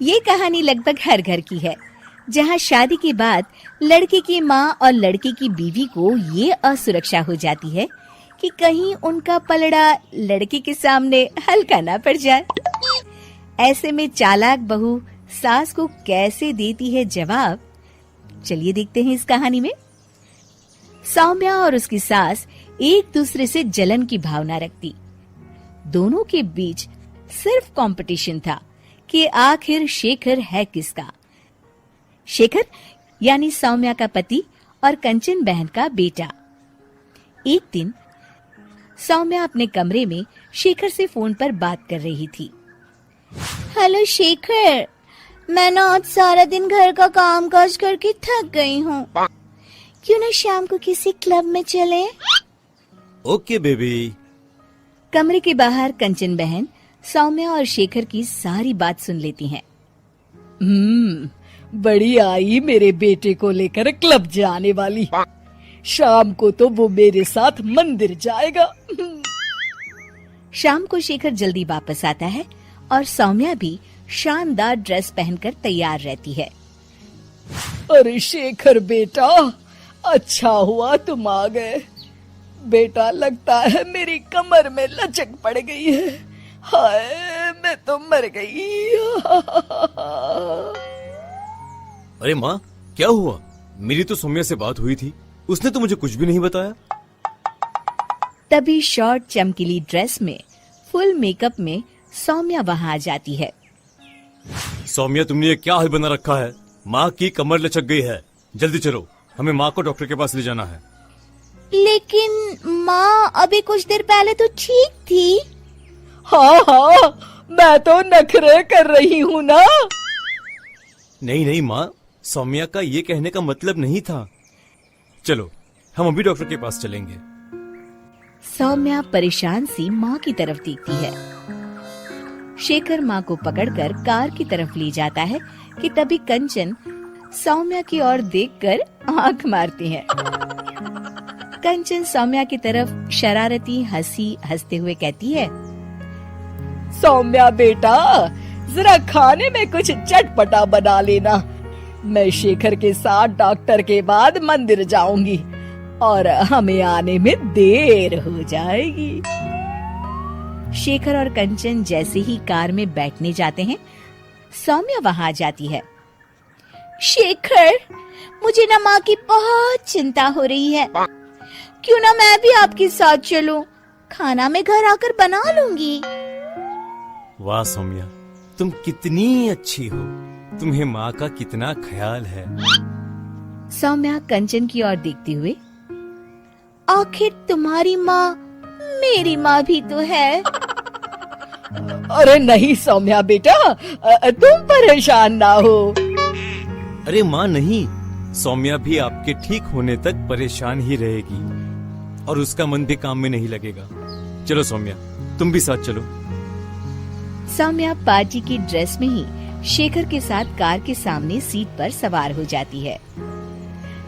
ये कहानी लगभग हर घर की है, जहाँ शादी के बाद लड़के की माँ और लड़के की बीवी को ये असुरक्षा हो जाती है कि कहीं उनका पलड़ा लड़के के सामने हल्का ना पड़ जाए। ऐसे में चालाक बहू सास को कैसे देती है जवाब, चलिए देखते हैं इस कहानी में। सौम्या और उसकी सास एक दूसरे से जलन की भावना रखती। दोनों के बीच सिर्फ कंपटीशन था कि आखिर शेखर है किसका। शेखर यानी सौम्या का पति और कंचन बहन का बेटा। एक दिन सौम्या अपने कमरे में शेखर से फोन पर बात कर रही थी। हेलो शेखर, मैं ना आज सारा दिन घर का काम काज करके थक गई हूँ। क्यों ना शाम को किसी क्लब में चले? Okay baby. कमरे के बाहर कंचन बहन सौम्या और शेखर की सारी बात सुन लेती हैं। बड़ी आई मेरे बेटे को लेकर क्लब जाने वाली। शाम को तो वो मेरे साथ मंदिर जाएगा। शाम को शेखर जल्दी वापस आता है और सौम्या भी शानदार ड्रेस पहनकर तैयार रहती है। अरे शेखर बेटा, अच्छा हुआ तुम आ गए। बेटा लगता है मेरी कमर में लचक पड़ गई है। हाय मैं तो मर गई। अरे माँ, क्या हुआ? मेरी तो सौम्या से बात हुई थी, उसने तो मुझे कुछ भी नहीं बताया। तभी शॉर्ट चमकीली ड्रेस में फुल मेकअप में सौम्या वहाँ आ जाती है। सौम्या, तुमने ये क्या हाल बना रखा है? माँ की कमर लचक गई है। जल्दी चलो, हमें माँ को डॉक्टर के पास ले जाना है। लेकिन माँ अभी कुछ देर पहले तो ठीक थी। हाँ, मैं तो नखरे कर रही हूँ ना। नहीं माँ, सौम्या का ये कहने का मतलब नहीं था। चलो, हम अभी डॉक्टर के पास चलेंगे। सौम्या परेशान सी माँ की तरफ देखती है। शेखर माँ को पकड़कर कार की तरफ ले जाता है कि तभी कंचन सौम्या की ओर देखकर आंख मारती है। कंचन सौम्या की तरफ शरारती हंसी हंसते हुए कहती है, सौम्या बेटा, जरा खाने में कुछ चटपटा बना लेना। मैं शेखर के साथ डॉक्टर के बाद मंदिर जाऊंगी और हमें आने में देर हो जाएगी। शेखर और कंचन जैसे ही कार में बैठने जाते हैं, सौम्या वहाँ आ जाती है। शेखर, मुझे ना माँ की बहुत चिंता हो रही है। क्यों ना मैं भी आपके साथ चलूं? खाना मैं घर आकर बना लूंगी। वाह सौम्या, तुम कितनी अच्छी हो। तुम्हें माँ का कितना ख्याल है। सौम्या कंचन की ओर देखते हुए, आखिर तुम्हारी माँ मेरी माँ भी तो है। अरे नहीं सौम्या बेटा, तुम परेशान ना हो। अरे माँ नहीं, सौम्या भी आपके ठीक होने तक परेशान ही रहेगी और उसका मन भी काम में नहीं लगेगा। चलो सौम्या, तुम भी साथ चलो। सौम्या पार्टी की ड्रेस में ही शेखर के साथ कार के सामने सीट पर सवार हो जाती है।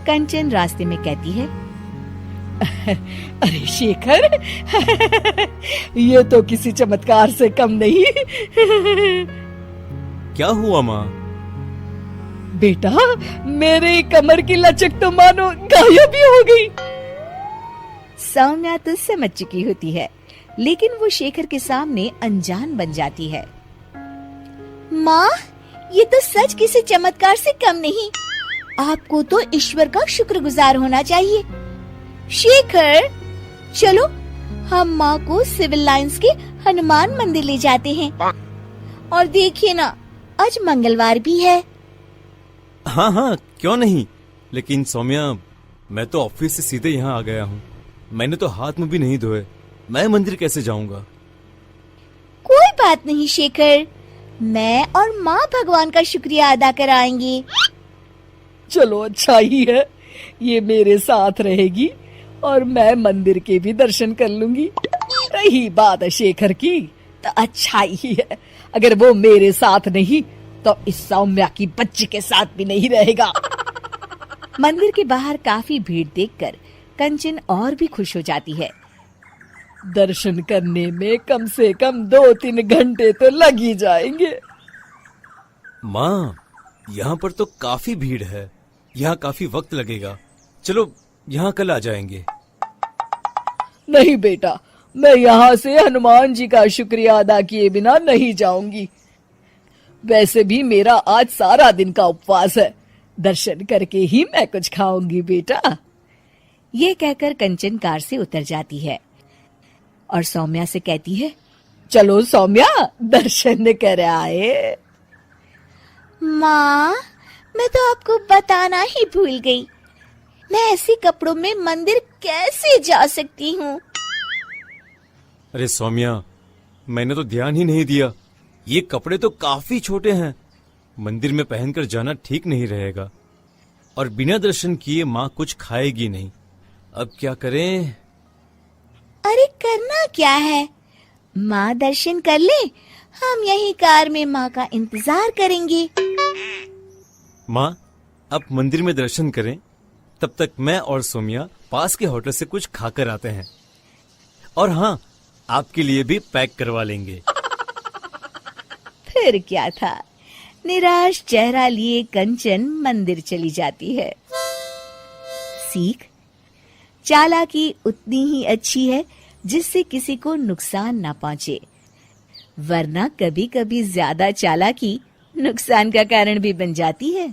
कंचन रास्ते में कहती है, अरे शेखर, ये तो किसी चमत्कार से कम नहीं। क्या हुआ माँ? बेटा, मेरे कमर की लचक तो मानो गायब ही हो गई। सौम्या तो समझ चुकी होती है, लेकिन वो शेखर के सामने अनजान बन जाती है। माँ, ये तो सच किसी चमत्कार से कम नहीं। आपको तो ईश्वर का शुक्रगुजार होना चाहिए। शेखर, चलो हम माँ को सिविल लाइंस के हनुमान मंदिर ले जाते हैं। और देखिए ना, आज मंगलवार भी है। हाँ, क्यों नहीं। लेकिन सौम्या, मैं तो ऑफिस से सीधे यहाँ आ गया हूँ। मैंने तो हाथ मुंह भी नहीं धोए। मैं मंदिर कैसे जाऊंगा? कोई बात नहीं शेखर, मैं और माँ भगवान का शुक्रिया अदा कराएंगे। चलो अच्छा ही है, ये मेरे साथ रहेगी और मैं मंदिर के भी दर्शन कर लूंगी। रही बात शेखर की, तो अच्छा ही है। अगर वो मेरे साथ नहीं तो इस सौम्या की बच्ची के साथ भी नहीं रहेगा। मंदिर के बाहर काफी भीड़ देखकर कंचन और भी खुश हो जाती है। दर्शन करने में कम से कम 2-3 घंटे तो लग ही जाएंगे। माँ, यहाँ पर तो काफी भीड़ है, यहाँ काफी वक्त लगेगा। चलो यहाँ कल आ जाएंगे। नहीं बेटा, मैं यहाँ से हनुमान जी का शुक्रिया अदा किए बिना नहीं जाऊंगी। वैसे भी मेरा आज सारा दिन का उपवास है, दर्शन करके ही मैं कुछ खाऊंगी बेटा। ये कहकर कंचन कार से उतर जाती है और सौम्या से कहती है, चलो सौम्या, दर्शन कर आए। माँ, मैं तो आपको बताना ही भूल गई, मैं ऐसे कपड़ों में मंदिर कैसे जा सकती हूँ? अरे सौम्या, मैंने तो ध्यान ही नहीं दिया। ये कपड़े तो काफी छोटे हैं, मंदिर में पहनकर जाना ठीक नहीं रहेगा। और बिना दर्शन किए माँ कुछ खाएगी नहीं। अब क्या करें? अरे करना क्या है, माँ दर्शन कर ले, हम यही कार में माँ का इंतजार करेंगे। माँ, आप मंदिर में दर्शन करें, तब तक मैं और सौम्या पास के होटल से कुछ खाकर आते हैं। और हाँ, आपके लिए भी पैक करवा लेंगे। फिर क्या था, निराश चेहरा लिए कंचन मंदिर चली जाती है। सीख, चालाकी उतनी ही अच्छी है जिससे किसी को नुकसान ना पहुंचे, वरना कभी कभी ज्यादा चालाकी नुकसान का कारण भी बन जाती है।